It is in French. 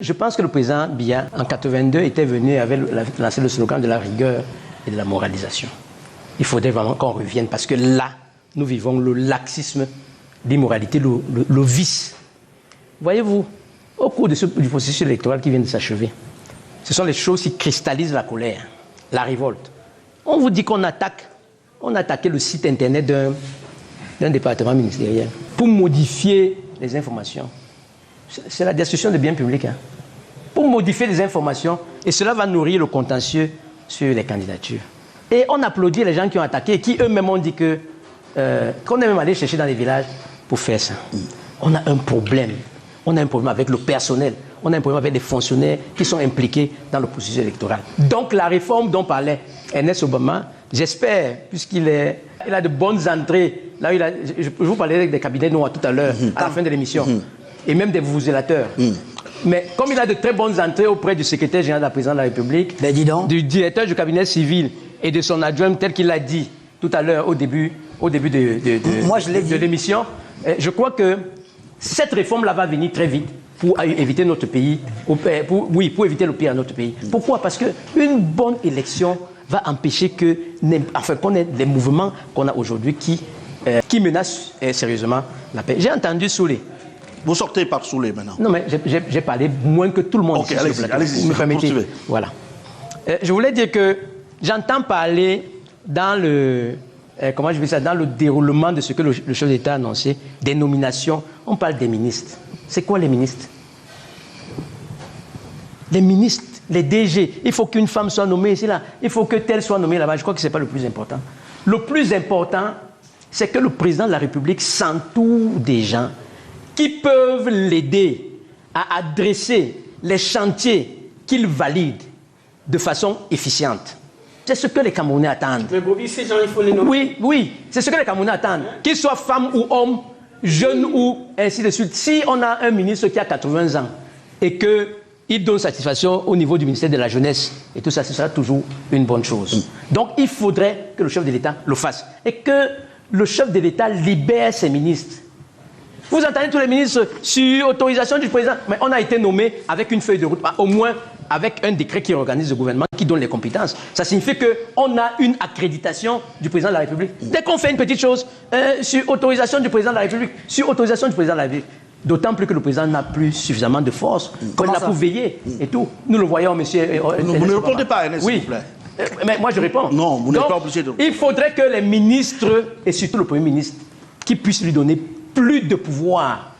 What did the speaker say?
Je pense que le président Biya, en 82, était venu avec lancer le slogan de la rigueur et de la moralisation. Il faudrait vraiment qu'on revienne parce que là, nous vivons le laxisme, l'immoralité, le vice. Voyez-vous, au cours du processus électoral qui vient de s'achever, ce sont les choses qui cristallisent la colère, la révolte. On vous dit qu'on attaque, on a attaqué le site internet d'un département ministériel pour modifier les informations. C'est la destruction de biens publics. Hein. Pour modifier les informations, et cela va nourrir le contentieux sur les candidatures. Et on applaudit les gens qui ont attaqué et qui eux-mêmes ont dit que qu'on est même allé chercher dans les villages pour faire ça. On a un problème. On a un problème avec le personnel. On a un problème avec les fonctionnaires qui sont impliqués dans le processus électoral. Donc la réforme dont parlait Ernest Obama, j'espère, puisqu'il a de bonnes entrées. Là, je vous parlais des cabinets noirs tout à l'heure, à la fin de l'émission. Et même des vuvuzelateurs. Mais comme il a de très bonnes entrées auprès du secrétaire général de la présidence de la République, du directeur du cabinet civil et de son adjoint, tel qu'il l'a dit tout à l'heure au début de l'émission, je crois que cette réforme-là va venir très vite pour éviter notre pays, pour éviter le pire à notre pays. Pourquoi? Parce qu'une bonne élection va empêcher qu'on ait les mouvements qu'on a aujourd'hui qui menacent sérieusement la paix. J'ai entendu Soulé. Vous sortez par Soulé maintenant. Non, mais j'ai parlé moins que tout le monde. Ok, allez-y, vous me permettez. Voilà. Je voulais dire que j'entends parler dans dans le déroulement de ce que le chef d'État a annoncé, des nominations. On parle des ministres. C'est quoi les ministres? Les ministres, les DG. Il faut qu'une femme soit nommée ici, là. Il faut que telle soit nommée là-bas. Je crois que ce n'est pas le plus important. Le plus important, c'est que le président de la République s'entoure des gens qui peuvent l'aider à adresser les chantiers qu'il valide de façon efficiente. C'est ce que les Camerounais attendent. Mais Bobby, ces gens, il faut les nommer. Oui, c'est ce que les Camerounais attendent. Qu'ils soient femmes ou hommes, jeunes ou ainsi de suite. Si on a un ministre qui a 80 ans et qu'il donne satisfaction au niveau du ministère de la Jeunesse, et tout ça, ce sera toujours une bonne chose. Donc, il faudrait que le chef de l'État le fasse. Et que le chef de l'État libère ses ministres. Vous entendez tous les ministres sur autorisation du président, mais on a été nommé avec une feuille de route, au moins avec un décret qui organise le gouvernement, qui donne les compétences. Ça signifie qu'on a une accréditation du président de la République. Dès qu'on fait une petite chose, sur autorisation du président de la République, d'autant plus que le président n'a plus suffisamment de force comme là pour veiller et tout. Nous le voyons, monsieur. Vous ne répondez pas, Ernest, oui. s'il vous plaît. Mais moi, je réponds. Non, vous n'êtes pas obligé de... Il faudrait que les ministres, et surtout le Premier ministre, qui puissent lui donner plus de pouvoir